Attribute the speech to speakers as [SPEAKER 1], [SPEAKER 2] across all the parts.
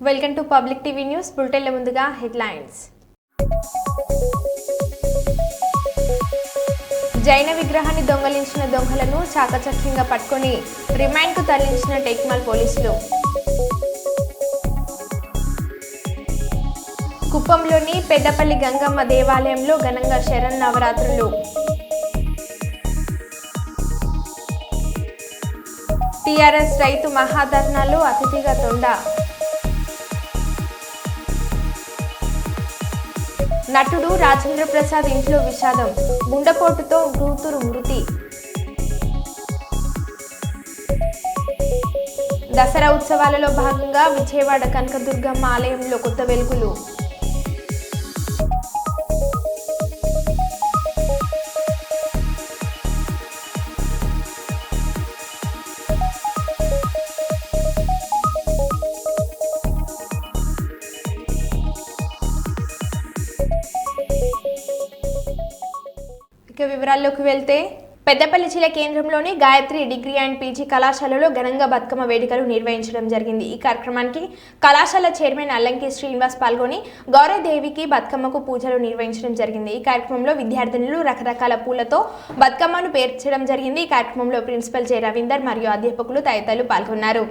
[SPEAKER 1] Welcome to public TV news బులెటిన్ల ముందుగా headlines. జైన విగ్రహాన్ని దొంగలించిన దొంగలను చాకచక్యంగా పట్టుకొని రిమాండ్కు తరలించిన టేక్మాల్ పోలీసులు. కుప్పంలోని పెద్దపల్లి గంగమ్మ దేవాలయంలో ఘనంగా శరన్నవరాత్రులు. టీఆర్ఎస్ రైతు మహాధర్నాలో అతిథిగా తొండ. నటుడు రాజేంద్ర ప్రసాద్ ఇంట్లో విషాదం, గుండెపోటుతో కూతురు మృతి. దసరా ఉత్సవాలలో భాగంగా విజయవాడ కనకదుర్గమ్మ ఆలయంలో కొత్త వెలుగులు. వివరాల్లోకి వెళ్తే పెద్దపల్లి జిల్లా కేంద్రంలోని గాయత్రి డిగ్రీ అండ్ పీజీ కళాశాలలో ఘనంగా బతుకమ్మ వేడుకలు నిర్వహించడం జరిగింది. ఈ కార్యక్రమానికి కళాశాల చైర్మన్ అల్లంకి శ్రీనివాస్ పాల్గొని గౌరవదేవికి బతుకమ్మకు పూజలు నిర్వహించడం జరిగింది. ఈ కార్యక్రమంలో విద్యార్థినులు రకరకాల పూలతో బతుకమ్మను పేర్చడం జరిగింది. ఈ కార్యక్రమంలో ప్రిన్సిపల్ జె రవీందర్ మరియు అధ్యాపకులు తదితరులు పాల్గొన్నారు.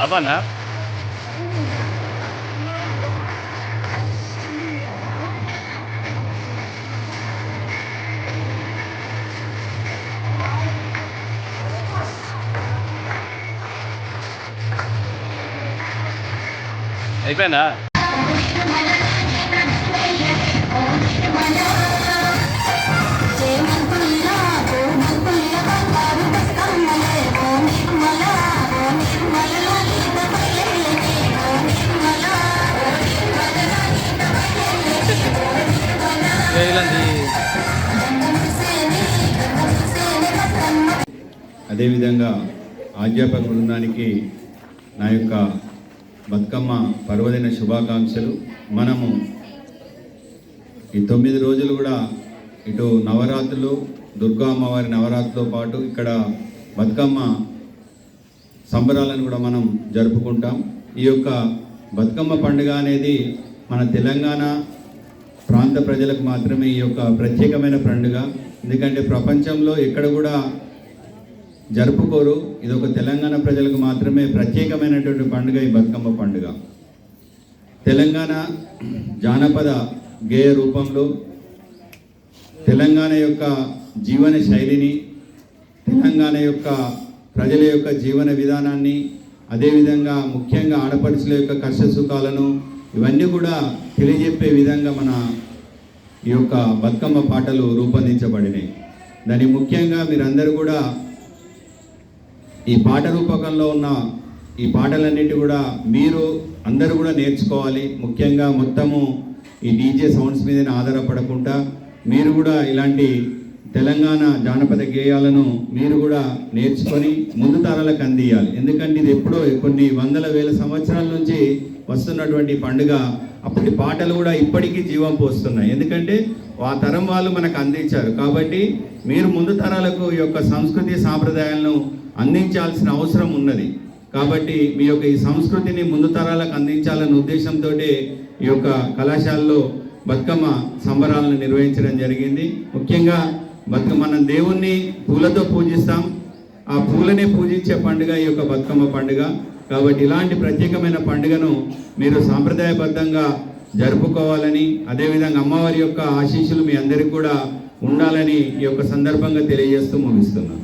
[SPEAKER 2] Abana? అయిపోయిందా?
[SPEAKER 3] అదేవిధంగా అధ్యాపక బృందానికి నా యొక్క బతుకమ్మ పర్వదిన శుభాకాంక్షలు. మనము ఈ 9 రోజులు కూడా ఇటు నవరాత్రులు, దుర్గా అమ్మవారి నవరాత్రితో పాటు ఇక్కడ బతుకమ్మ సంబరాలను కూడా మనం జరుపుకుంటాం. ఈ యొక్క బతుకమ్మ పండుగ అనేది మన తెలంగాణ ప్రాంత ప్రజలకు మాత్రమే ఈ యొక్క ప్రత్యేకమైన పండుగ. ఎందుకంటే ప్రపంచంలో ఎక్కడ కూడా జరుపుకోరు. ఇది ఒక తెలంగాణ ప్రజలకు మాత్రమే ప్రత్యేకమైనటువంటి పండుగ ఈ బతుకమ్మ పండుగ. తెలంగాణ జానపద గేయ రూపంలో తెలంగాణ యొక్క జీవన శైలిని, తెలంగాణ యొక్క ప్రజల యొక్క జీవన విధానాన్ని, అదేవిధంగా ముఖ్యంగా ఆడపడుచుల యొక్క కష్ట సుఖాలను ఇవన్నీ కూడా తెలియజెప్పే విధంగా మన ఈ యొక్క బతుకమ్మ పాటలు రూపొందించబడినాయి. దాని ముఖ్యంగా మీరందరూ కూడా ఈ పాట రూపకంలో ఉన్న ఈ పాటలన్నిటి కూడా మీరు అందరూ కూడా నేర్చుకోవాలి. ముఖ్యంగా మొత్తము ఈ డీజే సౌండ్స్ మీద ఆధారపడకుండా మీరు కూడా ఇలాంటి తెలంగాణ జానపద గేయాలను మీరు కూడా నేర్చుకొని ముందు తరాలకు అందియాలి. ఎందుకంటే ఇది ఎప్పుడో కొన్ని వందల వేల సంవత్సరాల నుంచి వస్తున్నటువంటి పండుగ. అప్పటి పాటలు కూడా ఇప్పటికీ జీవం పోస్తున్నాయి. ఎందుకంటే ఆ తరం వాళ్ళు మనకు అందించారు. కాబట్టి మీరు ముందు తరాలకు ఈ యొక్క సంస్కృతి సాంప్రదాయాలను అందించాల్సిన అవసరం ఉన్నది. కాబట్టి మీ యొక్క ఈ సంస్కృతిని ముందు తరాలకు అందించాలనే ఉద్దేశంతో ఈ యొక్క కళాశాలలో బతుకమ్మ సంబరాలను నిర్వహించడం జరిగింది. ముఖ్యంగా మనం దేవుణ్ణి పూలతో పూజిస్తాం. ఆ పూలనే పూజించే పండుగ ఈ యొక్క బతుకమ్మ పండుగ. కాబట్టి ఇలాంటి ప్రత్యేకమైన పండుగను మీరు సాంప్రదాయబద్ధంగా జరుపుకోవాలని, అదేవిధంగా అమ్మవారి యొక్క ఆశీస్సులు మీ అందరికీ కూడా ఉండాలని ఈ యొక్క సందర్భంగా తెలియజేస్తూ ముగిస్తున్నాను.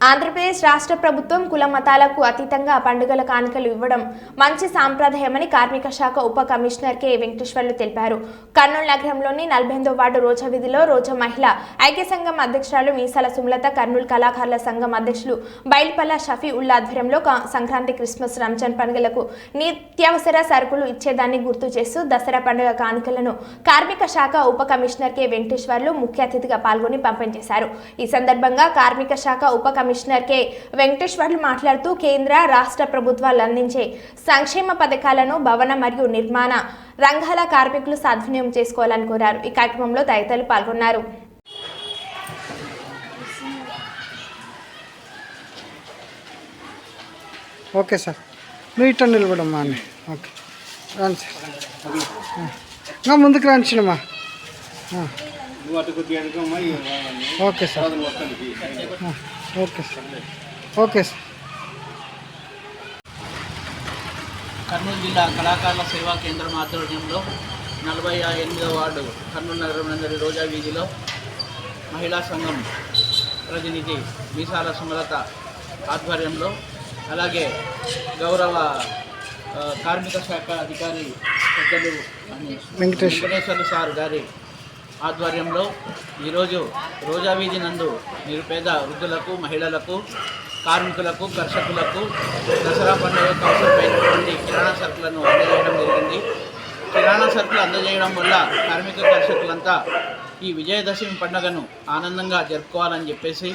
[SPEAKER 1] ఆంధ్రప్రదేశ్ రాష్ట్ర ప్రభుత్వం కుల మతాలకు అతీతంగా పండుగల కానుకలు ఇవ్వడం మంచి సాంప్రదాయమని కార్మిక శాఖ ఉప కమిషనర్ కె వెంకటేశ్వర్లు తెలిపారు. కర్నూలు నగరంలోని 48వ వార్డు రోజా వీధిలో రోజా మహిళా ఐక్య సంఘం అధ్యక్షురాలు మీసాల సుమలత, కర్నూలు కళాకారుల సంఘం అధ్యక్షులు బైల్పల్ల షఫీ ఉల్లా ఆధ్వర్యంలో సంక్రాంతి, క్రిస్మస్, రంజాన్ పండుగలకు నిత్యావసర సరుకులు ఇచ్చేదాన్ని గుర్తు చేస్తూ దసరా పండుగ కానుకలను కార్మిక శాఖ ఉప కమిషనర్ కె వెంకటేశ్వర్లు ముఖ్య అతిథిగా పాల్గొని పంపిణీ చేశారు. ఈ సందర్భంగా కార్మిక శాఖ ఉప కమిషనర్ కె వెంకటేశ్వర్లు మాట్లాడుతూ కేంద్ర, రాష్ట్ర ప్రభుత్వాలు అందించే సంక్షేమ పథకాలను భవన మరియు నిర్మాణ రంగాల కార్మికులు సద్వినియోగం చేసుకోవాలని కోరారు. ఈ కార్యక్రమంలో తదితరులు పాల్గొన్నారు.
[SPEAKER 4] ఓకే సార్, నువ్వు ఇట్లా నిలబడమ్మా అని. ఓకే రాను సార్, ముందుకు రానిచ్చినమ్మా. Okay sir, okay sir, okay sir.
[SPEAKER 5] Kurnool జిల్లా కళాకారుల సేవా కేంద్రం ఆధ్వర్యంలో 48వ వార్డు కర్నూలు నగరంలోని రోజా వీధిలో మహిళా సంఘం ప్రతినిధి మీసాల సుమలత ఆధ్వర్యంలో, అలాగే గౌరవ కార్మిక శాఖ అధికారి పెద్దలు వెంకటేశ్వర్లు సార్ గారి ఆధ్వర్యంలో ఈరోజు రోజా వీధి నందు నిరుపేద వృద్ధులకు, మహిళలకు, కార్మికులకు, కర్షకులకు దసరా పండుగకు అవసరమైనటువంటి కిరాణా సరుకులను అందజేయడం జరిగింది. కిరాణా సరుకులు అందజేయడం వల్ల కార్మిక కర్షకులంతా ఈ విజయదశమి పండుగను ఆనందంగా జరుపుకోవాలని చెప్పేసి,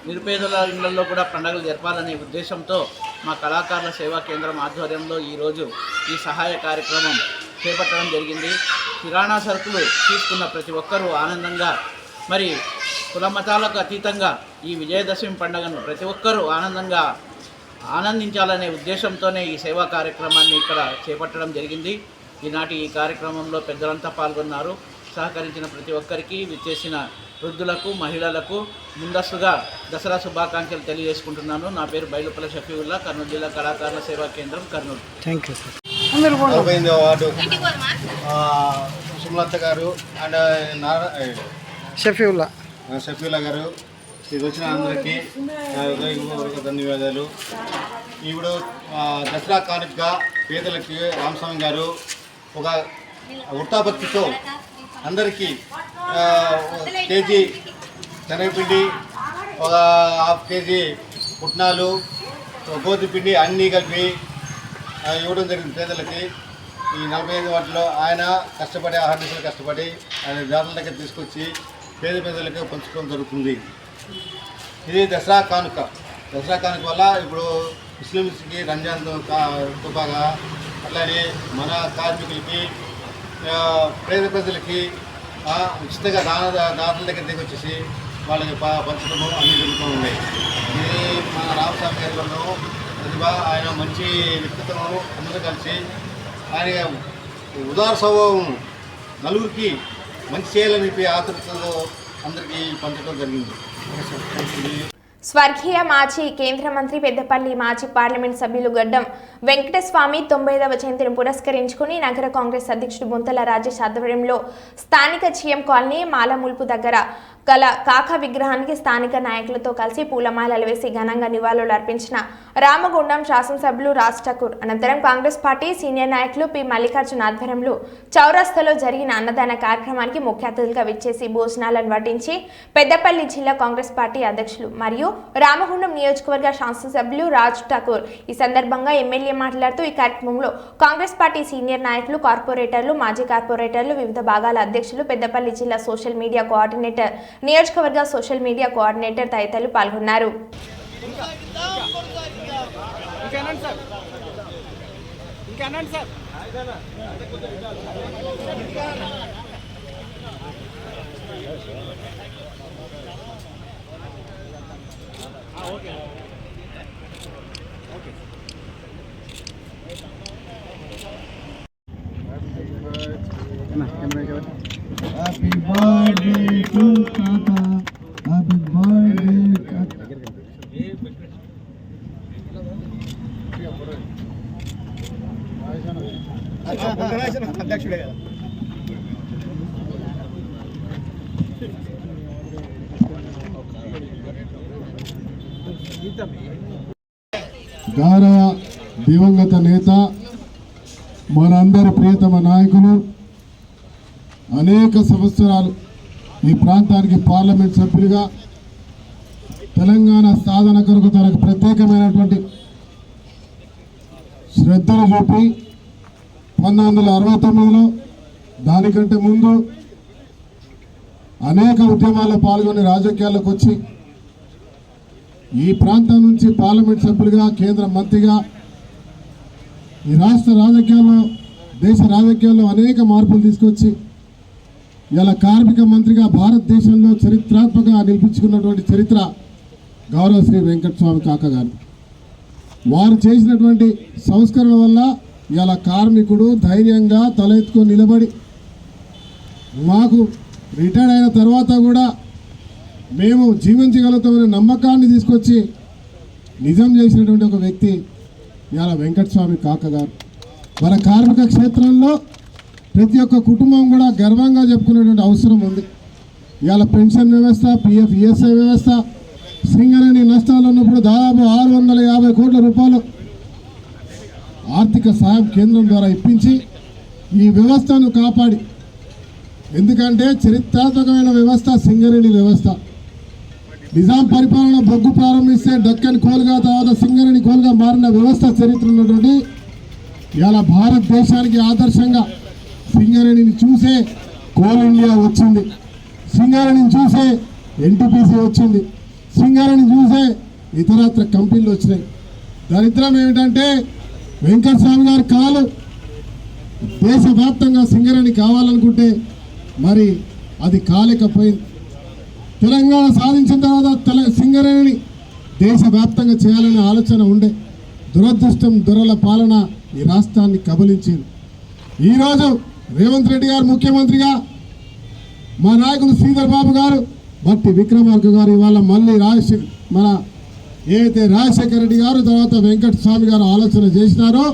[SPEAKER 5] నిరుపేదల ఇళ్లలో కూడా పండుగలు జరపాలనే ఉద్దేశంతో మా కళాకారుల సేవా కేంద్రం ఆధ్వర్యంలో ఈరోజు ఈ సహాయ కార్యక్రమం చేపట్టడం జరిగింది. కిరాణా సరుకులు తీసుకున్న ప్రతి ఒక్కరూ ఆనందంగా, మరి కుల మతాలకు అతీతంగా ఈ విజయదశమి పండుగను ప్రతి ఒక్కరూ ఆనందంగా ఆనందించాలనే ఉద్దేశంతోనే ఈ సేవా కార్యక్రమాన్ని ఇక్కడ చేపట్టడం జరిగింది. ఈనాటి ఈ కార్యక్రమంలో పెద్దలంతా పాల్గొన్నారు. సహకరించిన ప్రతి ఒక్కరికి, విచ్చేసిన వృద్ధులకు, మహిళలకు ముందస్తుగా దసరా శుభాకాంక్షలు తెలియజేసుకుంటున్నాను. నా పేరు బైలుపల్ల షఫీవుల్లా, కర్నూలు జిల్లా కళాకారుల సేవా కేంద్రం, కర్నూలు.
[SPEAKER 4] Thank you sir.
[SPEAKER 6] 48వ వార్డు సుమలత గారు అండ్ షఫీవుల్లా గారు, ఇది వచ్చిన అందరికీ ధన్యవాదాలు. ఇప్పుడు దసరా కానుకగా పేదలకి రామస్వామి గారు ఒక వృత్తాభక్తితో అందరికీ కేజీ శనగపిండి, ఒక హాఫ్ కేజీ పుట్నాలు, గోధుమ పిండి అన్నీ కలిపి ఇవ్వడం జరిగింది పేదలకి. ఈ 45 వాటిలో ఆయన కష్టపడి, ఆహార్నిశలు కష్టపడి ఆయన జాతర దగ్గర తీసుకొచ్చి పేదలకు పంచుకోవడం జరుగుతుంది. ఇది దసరా కానుక. దసరా కానుక వల్ల ఇప్పుడు ముస్లిమ్స్కి రంజాన్తో బాగా, అట్లానే మన కార్మికులకి, పేద ప్రజలకి ఉచితంగా దాతల దగ్గర వచ్చేసి వాళ్ళకి పంచడము అన్నీ జరుగుతూ ఉన్నాయి. ఇది మన రామస్వామి గారి వల్ల ప్రతిభ, ఆయన మంచి వ్యక్తిత్వం, అందరూ కలిసి ఆయన ఉదార స్వభావం నలుగురికి మంచి చేయాలని చెప్పి ఆతృతలో అందరికీ పంచడం జరిగింది.
[SPEAKER 1] స్వర్గీయ మాజీ కేంద్ర మంత్రి పెద్దపల్లి మాజీ పార్లమెంట్ సభ్యులు గడ్డం వెంకటస్వామి 90వ జయంతిని పురస్కరించుకుని నగర కాంగ్రెస్ అధ్యక్షుడు బొంతల రాజేష్ ఆధ్వర్యంలో స్థానిక జిఎం కాలనీ మాలముల్పు దగ్గర గల కాకా విగ్రహానికి స్థానిక నాయకులతో కలిసి పూలమాలలు వేసి ఘనంగా నివాళులు అర్పించిన రామగుండం శాసనసభ్యులు రాజ్ ఠాకూర్ అనంతరం కాంగ్రెస్ పార్టీ సీనియర్ నాయకులు పి మల్లికార్జున ఆధ్వర్యంలో చౌరస్తాలో జరిగిన అన్నదాన కార్యక్రమానికి ముఖ్య అతిథులుగా విచ్చేసి భోజనాలను వడ్డించి పెద్దపల్లి జిల్లా కాంగ్రెస్ పార్టీ అధ్యక్షులు మరియు రామగుండం నియోజకవర్గ శాసనసభ్యులు రాజ్ ఠాకూర్ ఈ సందర్భంగా ఎమ్మెల్యే మాట్లాడుతూ ఈ కార్యక్రమంలో కాంగ్రెస్ పార్టీ సీనియర్ నాయకులు, కార్పొరేటర్లు, మాజీ కార్పొరేటర్లు, వివిధ భాగాల అధ్యక్షులు, పెద్దపల్లి జిల్లా సోషల్ మీడియా కోఆర్డినేటర్, నియోజకవర్గ సోషల్ మీడియా కోఆర్డినేటర్ తదితరులు పాల్గొన్నారు.
[SPEAKER 7] Happy birthday to Tata. Happy birthday, Tata. గౌరవ దివంగత నేత, మనందరి ప్రియతమ నాయకులు, అనేక సంవత్సరాలు ఈ ప్రాంతానికి పార్లమెంట్ సభ్యులుగా తెలంగాణ సాధన కొరకు తనకు ప్రత్యేకమైనటువంటి శ్రద్ధలు చూపి 1969లో దానికంటే ముందు అనేక ఉద్యమాల్లో పాల్గొని రాజకీయాల్లోకి వచ్చి ఈ ప్రాంతం నుంచి పార్లమెంట్ సభ్యులుగా, కేంద్ర మంత్రిగా ఈ రాష్ట్ర రాజకీయాల్లో, దేశ రాజకీయాల్లో అనేక మార్పులు తీసుకొచ్చి ఇలా కార్మిక మంత్రిగా భారతదేశంలో చరిత్రాత్మకంగా నిలిపించుకున్నటువంటి చరిత్ర గౌరవ శ్రీ వెంకటస్వామి కాక గారు. వారు చేసినటువంటి సంస్కరణ వల్ల ఇలా కార్మికుడు ధైర్యంగా తల ఎత్తుకొని నిలబడి మాకు రిటైర్డ్ అయిన తర్వాత కూడా మేము జీవించగలుగుతామనే నమ్మకాన్ని తీసుకొచ్చి నిజం చేసినటువంటి ఒక వ్యక్తి ఇలా వెంకటస్వామి కాక గారు. మన కార్మిక క్షేత్రంలో ప్రతి ఒక్క కుటుంబం కూడా గర్వంగా చెప్పుకునేటువంటి అవసరం ఉంది. ఇవాళ పెన్షన్ వ్యవస్థ, పిఎఫ్, ఈఎస్ఐ వ్యవస్థ, సింగరేణి నష్టాలు ఉన్నప్పుడు దాదాపు 650 కోట్ల రూపాయలు ఆర్థిక సాయం కేంద్రం ద్వారా ఇప్పించి ఈ వ్యవస్థను కాపాడి, ఎందుకంటే చరిత్రాత్మకమైన వ్యవస్థ సింగరేణి వ్యవస్థ. నిజాం పరిపాలన బొగ్గు ప్రారంభిస్తే డక్కన్ కోల్గా, తర్వాత సింగరేణి కోల్గా మారిన వ్యవస్థ చరిత్ర ఉన్నటువంటి ఇవాళ భారతదేశానికి ఆదర్శంగా సింగరేణిని చూసే కోల్ ఇండియా వచ్చింది, సింగరేణిని చూసే ఎన్టీపీసీ వచ్చింది, సింగరేణిని చూసే ఇతరత్ర కంపెనీలు వచ్చినాయి. దరిద్రం ఏమిటంటే వెంకటస్వామి గారి కాలు దేశవ్యాప్తంగా సింగరేణి కావాలనుకుంటే మరి అది కాలేకపోయింది. తెలంగాణ సాధించిన తర్వాత సింగరేణిని దేశవ్యాప్తంగా చేయాలనే ఆలోచన ఉండే. దురదృష్టం, దొరల పాలన ఈ రాష్ట్రాన్ని కబలించింది. ఈరోజు రేవంత్ రెడ్డి గారు ముఖ్యమంత్రిగా, మా నాయకులు శ్రీధర్ బాబు గారు, భట్టి విక్రమార్క గారు, ఇవాళ మళ్ళీ మన ఏదైతే రాజశేఖర రెడ్డి గారు, తర్వాత వెంకటస్వామి గారు ఆలోచన చేసినారో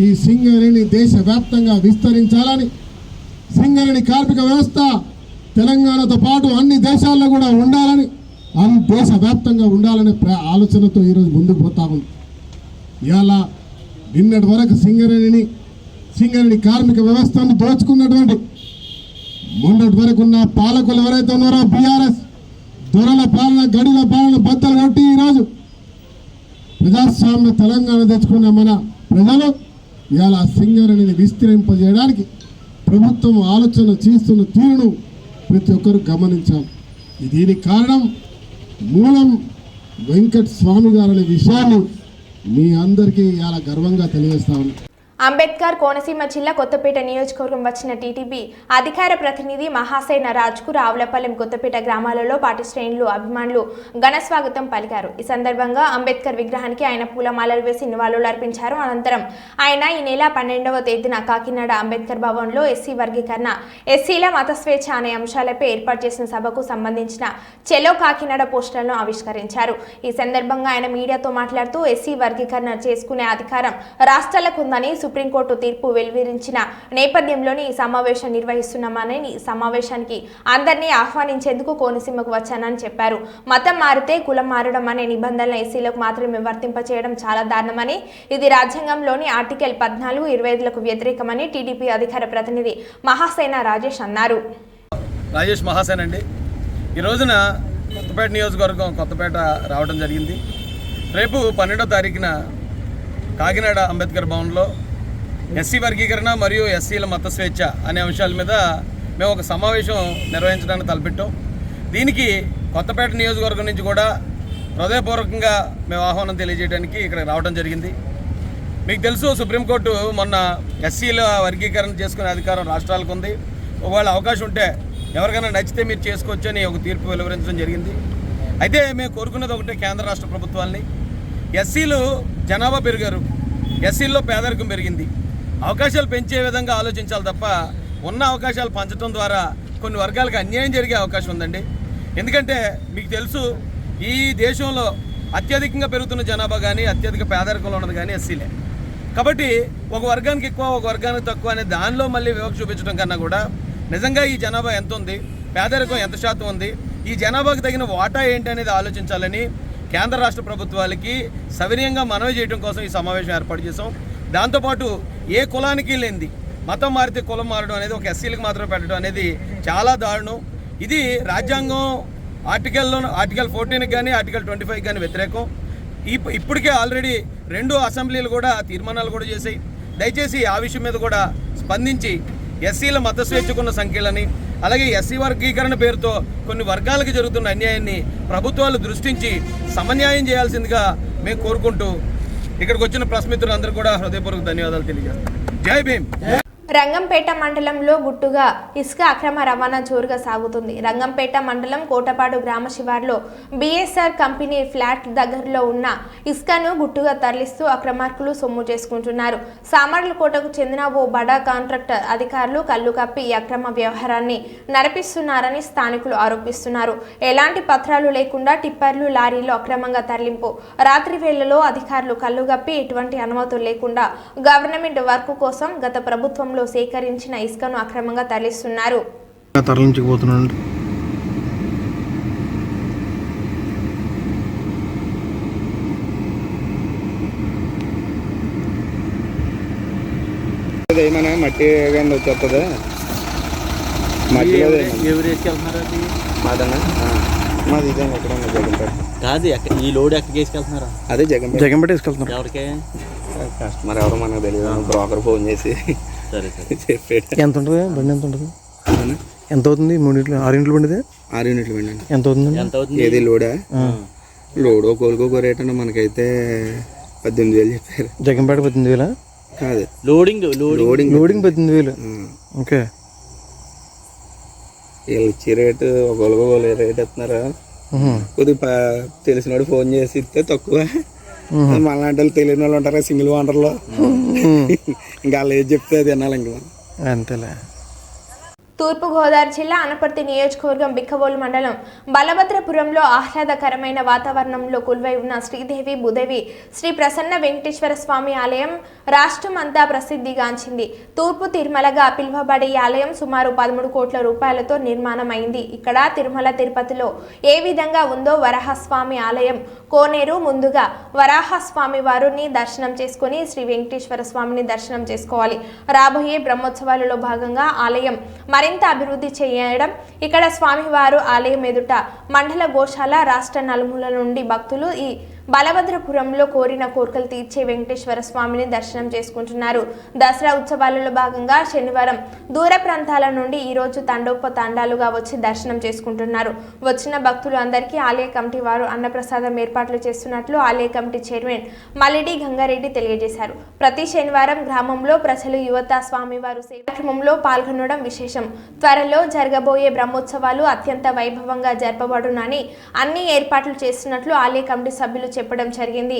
[SPEAKER 7] ఈ సింగరేణి దేశవ్యాప్తంగా విస్తరించాలని, సింగరేణి కార్మిక వ్యవస్థ తెలంగాణతో పాటు అన్ని దేశాల్లో కూడా ఉండాలని, అన్ని దేశవ్యాప్తంగా ఉండాలనే ఆలోచనతో ఈరోజు ముందుకు పోతా ఉంది. ఇవాళ నిన్నటి వరకు సింగరేణి కార్మిక వ్యవస్థను దోచుకున్నటువంటి మొన్నటి వరకు ఉన్న పాలకులు ఎవరైతే ఉన్నారో బీఆర్ఎస్ దొరల పాలన, గడిల పాలన బద్దలు కొట్టి ఈరోజు ప్రజాస్వామ్య తెలంగాణ తెచ్చుకున్న మన ప్రజలు ఇవాళ సింగరేణిని విస్తరింపజేయడానికి ప్రభుత్వం ఆలోచన చేస్తున్న తీరును ప్రతి ఒక్కరు గమనించాలి. దీనికి కారణం మూలం వెంకట స్వామి గారు అనే విషయాన్ని మీ అందరికీ ఇవాళ గర్వంగా తెలియజేస్తా ఉన్నాను.
[SPEAKER 1] అంబేద్కర్ కోనసీమ జిల్లా కొత్తపేట నియోజకవర్గం వచ్చిన టీడీపీ అధికార ప్రతినిధి మహాసేన రాజ్కు రావులపల్లెం కొత్తపేట గ్రామాలలో పార్టీ శ్రేణులు అభిమానులు ఘన స్వాగతం పలికారు. ఈ సందర్భంగా అంబేద్కర్ విగ్రహానికి ఆయన పూలమాలలు వేసి నివాళులు అర్పించారు. అనంతరం ఆయన ఈ నెల 12వ తేదీన కాకినాడ అంబేద్కర్ భవన్లో ఎస్సీ వర్గీకరణ, ఎస్సీల మత స్వేచ్ఛ అనే అంశాలపై ఏర్పాటు చేసిన సభకు సంబంధించిన చెలో కాకినాడ పోస్టర్లను ఆవిష్కరించారు. ఈ సందర్భంగా ఆయన మీడియాతో మాట్లాడుతూ ఎస్సీ వర్గీకరణ చేసుకునే అధికారం రాష్ట్రాలకు ఉందని సుప్రీంకోర్టు తీర్పు వెలువరించిన నేపథ్యంలోని ఈ సమావేశం నిర్వహిస్తున్నామని, ఈ సమావేశానికి అందరినీ ఆహ్వానించేందుకు కోనసీమకు వచ్చానని చెప్పారు. మతం మారితే కులం మారడం అనే నిబంధనలు ఎస్సీలకు మాత్రమే వర్తింపచేయడం చాలా దారుణమని, ఇది రాజ్యాంగంలోని ఆర్టికల్ 14, 25లకు వ్యతిరేకమని టీడీపీ అధికార ప్రతినిధి మహాసేన రాజేష్ అన్నారు.
[SPEAKER 8] రాజేష్ మహాసేన్ అండి. ఈ రోజున కొత్తపేట నియోజకవర్గం కొత్తపేట రావడం జరిగింది. రేపు 12వ తారీఖున కాకినాడ అంబేద్కర్ భవన్లో ఎస్సీ వర్గీకరణ మరియు ఎస్సీల మత స్వేచ్ఛ అనే అంశాల మీద మేము ఒక సమావేశం నిర్వహించడానికి తలపెట్టాం. దీనికి కొత్తపేట నియోజకవర్గం నుంచి కూడా హృదయపూర్వకంగా మేము ఆహ్వానం తెలియజేయడానికి ఇక్కడ రావడం జరిగింది. మీకు తెలుసు, సుప్రీంకోర్టు మొన్న ఎస్సీల వర్గీకరణ చేసుకునే అధికారం రాష్ట్రాలకు ఉంది. ఒకవేళ అవకాశం ఉంటే ఎవరికైనా నచ్చితే మీరు చేసుకోవచ్చు అని ఒక తీర్పు వెలువరించడం జరిగింది. అయితే మేము కోరుకున్నది ఒకటే, కేంద్ర రాష్ట్ర ప్రభుత్వాల్ని, ఎస్సీలు జనాభా పెరిగారు, ఎస్సీల్లో పేదరికం పెరిగింది, అవకాశాలు పెంచే విధంగా ఆలోచించాలి తప్ప ఉన్న అవకాశాలు పంచడం ద్వారా కొన్ని వర్గాలకు అన్యాయం జరిగే అవకాశం ఉందండి. ఎందుకంటే మీకు తెలుసు, ఈ దేశంలో అత్యధికంగా పెరుగుతున్న జనాభా కానీ అత్యధిక పేదరికంలో ఉన్నది కానీ ఎస్సీలే. కాబట్టి ఒక వర్గానికి ఎక్కువ ఒక వర్గానికి తక్కువ అనే దానిలో మళ్ళీ వివక్ష చూపించడం కన్నా కూడా నిజంగా ఈ జనాభా ఎంత ఉంది, పేదరికం ఎంత శాతం ఉంది, ఈ జనాభాకు తగిన వాటా ఏంటి అనేది ఆలోచించాలని కేంద్ర రాష్ట్ర ప్రభుత్వాలకి సవినయంగా మనవి చేయడం కోసం ఈ సమావేశం ఏర్పాటు చేసాం. దాంతోపాటు ఏ కులానికి లేనిది మతం మారితే కులం మారడం అనేది ఒక ఎస్సీలకు మాత్రమే పెట్టడం అనేది చాలా దారుణం. ఇది రాజ్యాంగం ఆర్టికల్ 14కి కానీ ఆర్టికల్ 25కి కానీ వ్యతిరేకం. ఇప్పటికే ఆల్రెడీ 2 అసెంబ్లీలు కూడా తీర్మానాలు కూడా చేశాయి. దయచేసి ఆ విషయం మీద కూడా స్పందించి ఎస్సీల మత స్వేచ్ఛకున్న సంఖ్యలని, అలాగే ఎస్సీ వర్గీకరణ పేరుతో కొన్ని వర్గాలకు జరుగుతున్న అన్యాయాన్ని ప్రభుత్వాలు దృష్టించి సమన్యాయం చేయాల్సిందిగా మేము కోరుకుంటూ ఇక్కడికి వచ్చిన ప్రెస్ మిత్రులందరూ కూడా హృదయపూర్వక ధన్యవాదాలు తెలియజేస్తాం. జై భీమ్.
[SPEAKER 1] రంగంపేట మండలంలో గుట్టుగా ఇసుక అక్రమ రవాణా జోరుగా సాగుతుంది. రంగంపేట మండలం కోటపాడు గ్రామ శివార్లో బిఎస్ఆర్ కంపెనీ ఫ్లాట్ దగ్గరలో ఉన్న ఇసుకను గుట్టుగా తరలిస్తూ అక్రమార్కులు సొమ్ము చేసుకుంటున్నారు. సామర్లకోటకు చెందిన ఓ బడా కాంట్రాక్టర్ అధికారులు కళ్ళు కప్పి ఈ అక్రమ వ్యవహారాన్ని నడిపిస్తున్నారని స్థానికులు ఆరోపిస్తున్నారు. ఎలాంటి పత్రాలు లేకుండా టిప్పర్లు, లారీలు అక్రమంగా తరలింపు. రాత్రి వేళలో అధికారులు కళ్ళు కప్పి ఎటువంటి అనుమతులు లేకుండా గవర్నమెంట్ వర్క్ కోసం గత ప్రభుత్వం సేకరించిన ఇసుకను అక్రమంగా తరలిస్తున్నారు.
[SPEAKER 9] తరలించబోతున్నాడు.
[SPEAKER 10] ఏమైనా మట్టి వచ్చేస్తుంది.
[SPEAKER 5] ఎవరు వేసుకెళ్తున్నారు? అది
[SPEAKER 10] మాదన్నా మాది ఇదే ఎక్కడ జగన్పేట
[SPEAKER 5] కాదు. ఈ లోడ్ ఎక్కడికి వేసుకెళ్తున్నారా?
[SPEAKER 10] అదే జగన్పేట
[SPEAKER 9] వేసుకెళ్తున్నారు.
[SPEAKER 5] ఎవరికే?
[SPEAKER 10] కస్టమర్ ఎవరో మనకు తెలియదు. బ్రోకర్ ఫోన్ చేసి చెప్పాడు.
[SPEAKER 9] ఎంత ఉంటుంది బండి? ఎంత ఉంటుంది? ఎంత అవుతుంది? 3 6 యూనిట్లు బండి? 6
[SPEAKER 10] యూనిట్లు బండి అండి.
[SPEAKER 9] ఎంత అవుతుంది?
[SPEAKER 10] ఏది లోడా? లోడ్ ఒక్కొక్క రేట్ అండి. మనకైతే 18,000 చెప్పారు.
[SPEAKER 9] జగన్పేట 18,000
[SPEAKER 10] కాదు,
[SPEAKER 5] లోడింగ్
[SPEAKER 9] 18,000. ఓకే.
[SPEAKER 10] వీళ్ళు ఇచ్చే రేటు ఒక్కొక్క రేట్ ఇస్తున్నారా? కొద్దిగా తెలిసినోడు ఫోన్ చేసి ఇస్తే తక్కువ. మళ్ళీ తెలియని వాళ్ళు ఉంటారా సింగిల్ ఓనర్లో, ఇంకా వాళ్ళు ఏది చెప్తే అది వినాలి. ఇంకా
[SPEAKER 9] అంతేలే.
[SPEAKER 1] తూర్పుగోదావరి జిల్లా అనపర్తి నియోజకవర్గం బిక్కవోలు మండలం బలభద్రపురంలో ఆహ్లాదకరమైన వాతావరణంలో కొలువై ఉన్న శ్రీదేవి భూదేవి శ్రీ ప్రసన్న వెంకటేశ్వర స్వామి ఆలయం రాష్ట్రమంతా ప్రసిద్ధిగాంచింది. తూర్పు తిరుమలగా పిలువబడే ఈ ఆలయం సుమారు 13 కోట్ల రూపాయలతో నిర్మాణమైంది. ఇక్కడ తిరుమల తిరుపతిలో ఏ విధంగా ఉందో వరాహస్వామి ఆలయం కోనేరు. ముందుగా వరాహస్వామి వారిని దర్శనం చేసుకుని శ్రీ వెంకటేశ్వర స్వామిని దర్శనం చేసుకోవాలి. రాబోయే బ్రహ్మోత్సవాలలో భాగంగా ఆలయం మరింత అభివృద్ధి చేయడం. ఇక్కడ స్వామివారు ఆలయం ఎదుట మండల గోశాల, రాష్ట్ర నలుమూల నుండి భక్తులు ఈ బలభద్రపురంలో కోరిన కోరికలు తీర్చే వెంకటేశ్వర స్వామిని దర్శనం చేసుకుంటున్నారు. దసరా ఉత్సవాలలో భాగంగా శనివారం దూర ప్రాంతాల నుండి ఈ రోజు తండోపతండాలుగా వచ్చి దర్శనం చేసుకుంటున్నారు. వచ్చిన భక్తులు అందరికీ ఆలయ కమిటీ వారు అన్నప్రసాదం ఏర్పాట్లు చేస్తున్నట్లు ఆలయ కమిటీ చైర్మన్ మల్లిడి గంగారెడ్డి తెలియజేశారు. ప్రతి శనివారం గ్రామంలో ప్రజలు యువత స్వామివారు కార్యక్రమంలో పాల్గొనడం విశేషం. త్వరలో జరగబోయే బ్రహ్మోత్సవాలు అత్యంత వైభవంగా జరపబడునని అన్ని ఏర్పాట్లు చేస్తున్నట్లు ఆలయ కమిటీ సభ్యులు చెప్పడం జరిగింది.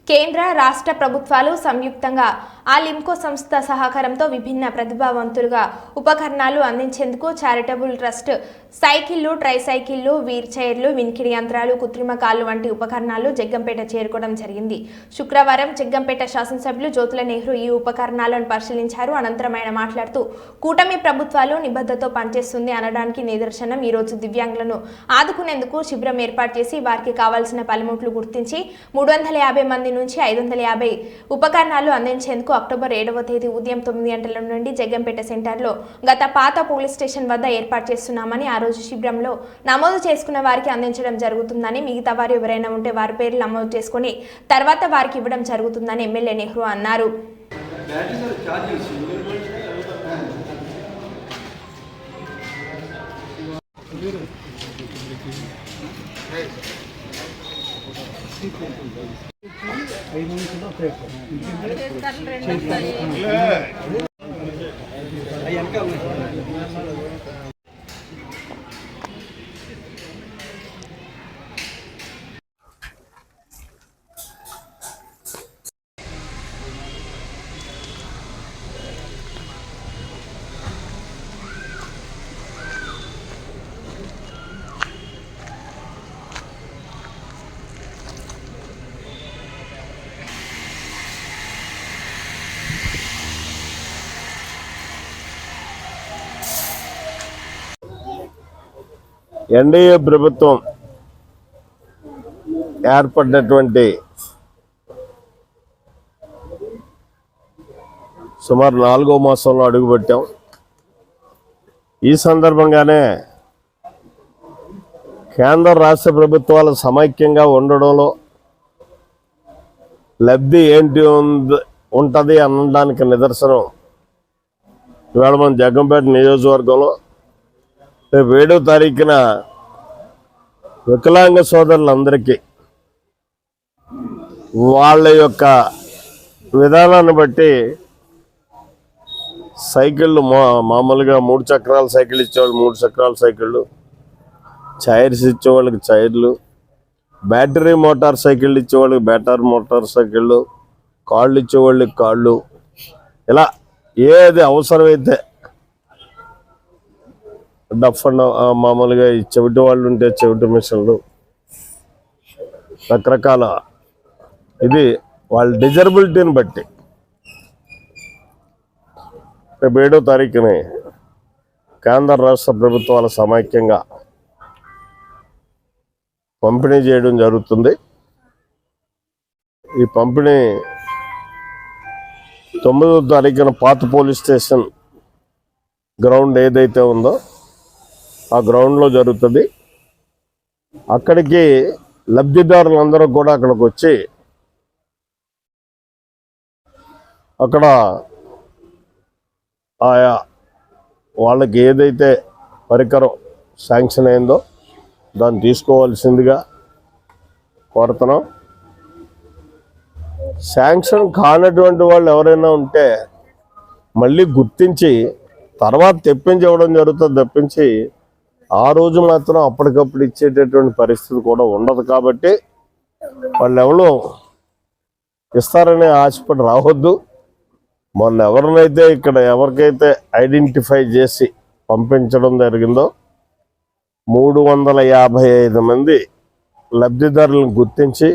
[SPEAKER 1] కేంద్ర రాష్ట్ర ప్రభుత్వాలు సంయుక్తంగా ఆ లిమ్కో సంస్థ సహకారంతో విభిన్న ప్రతిభావంతులుగా ఉపకరణాలు అందించేందుకు చారిటబుల్ ట్రస్ట్ సైకిళ్లు, ట్రైసైకిళ్లు, వీల్ చైర్లు, వినికిడి యంత్రాలు, కృత్రిమ కాళ్ళు వంటి ఉపకరణాలు జగ్గంపేట చేరుకోవడం జరిగింది. శుక్రవారం జగ్గంపేట శాసనసభ్యులు జ్యోతుల నెహ్రూ ఈ ఉపకరణాలను పరిశీలించారు. అనంతరం ఆయన మాట్లాడుతూ కూటమి ప్రభుత్వాలు నిబద్ధతతో పనిచేస్తుంది అనడానికి నిదర్శనం ఈ రోజు దివ్యాంగులను ఆదుకునేందుకు శిబిరం ఏర్పాటు చేసి వారికి కావాల్సిన పనిముట్లు గుర్తించి 350 మంది నుంచి 550 ఉపకరణాలు అందించేందుకు అక్టోబర్ 7వ తేదీ ఉదయం 9 గంటల నుండి జగ్గంపేట సెంటర్లో గత పాత పోలీస్ స్టేషన్ వద్ద ఏర్పాటు చేస్తున్నామని, ఆ రోజు శిబిరంలో నమోదు చేసుకున్న వారికి అందించడం జరుగుతుందని, మిగతా వారు ఎవరైనా ఉంటే వారి పేర్లు నమోదు చేసుకుని తర్వాత వారికి ఇవ్వడం జరుగుతుందని ఎమ్మెల్యే నెహ్రూ అన్నారు.
[SPEAKER 11] ఎన్డీఏ ప్రభుత్వం ఏర్పడినటువంటి సుమారు 4వ మాసంలో అడుగుపెట్టాం. ఈ సందర్భంగానే కేంద్ర రాష్ట్ర ప్రభుత్వాలు సమైక్యంగా ఉండడంలో లబ్ధి ఏంటి ఉంటుంది అనడానికి నిదర్శనం ఇవాళ మన జగ్గంపేట నియోజకవర్గంలో రేపు 7వ తారీఖున వికలాంగ సోదరులందరికీ వాళ్ళ యొక్క విధానాన్ని బట్టి సైకిళ్ళు మామూలుగా 3 చక్రాల సైకిల్ ఇచ్చేవాళ్ళు 3 చక్రాల సైకిళ్ళు, చైర్స్ ఇచ్చేవాళ్ళకి చైర్లు, బ్యాటరీ మోటార్ సైకిళ్ళు ఇచ్చేవాళ్ళకి బ్యాటరీ మోటార్ సైకిళ్ళు, కాళ్ళు ఇచ్చేవాళ్ళకి కాళ్ళు, ఇలా ఏది అవసరమైతే డఫ్ అండ్ మామూలుగా చెవిటి వాళ్ళు ఉంటే చెవిటి మిషన్లు, రకరకాల ఇది వాళ్ళ డిజబిలిటీని బట్టి రేపు 7వ తారీఖుని కేంద్ర రాష్ట్ర ప్రభుత్వాల సమైక్యంగా పంపిణీ చేయడం జరుగుతుంది. ఈ పంపిణీ 9వ తారీఖున పాత పోలీస్ స్టేషన్ గ్రౌండ్ ఏదైతే ఉందో ఆ గ్రౌండ్లో జరుగుతుంది. అక్కడికి లబ్ధిదారులందరూ కూడా అక్కడికి వచ్చి అక్కడ ఆయా వాళ్ళకి ఏదైతే పరికరం శాంక్షన్ అయిందో దాన్ని తీసుకోవాల్సిందిగా కోరుతున్నాం. శాంక్షన్ కానటువంటి వాళ్ళు ఎవరైనా ఉంటే మళ్ళీ గుర్తించి తర్వాత తెప్పించి ఇవ్వడం జరుగుతుంది తప్పించి ఆ రోజు మాత్రం అప్పటికప్పుడు ఇచ్చేటటువంటి పరిస్థితి కూడా ఉండదు. కాబట్టి వాళ్ళు ఎవరు ఇస్తారని ఆశపడి రావద్దు. మొన్న ఎవరినైతే ఇక్కడ ఎవరికైతే ఐడెంటిఫై చేసి పంపించడం జరిగిందో 355 మంది లబ్ధిదారులను గుర్తించి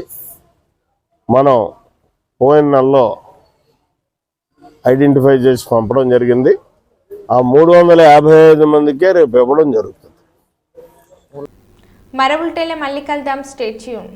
[SPEAKER 11] మనం పోయిన నెలలో ఐడెంటిఫై చేసి పంపడం జరిగింది. ఆ 355 మందికే రేపు ఇవ్వడం జరుగుతుంది.
[SPEAKER 1] మరో బులెటిన్లో మళ్ళీ కలుద్దాం. Stay tune.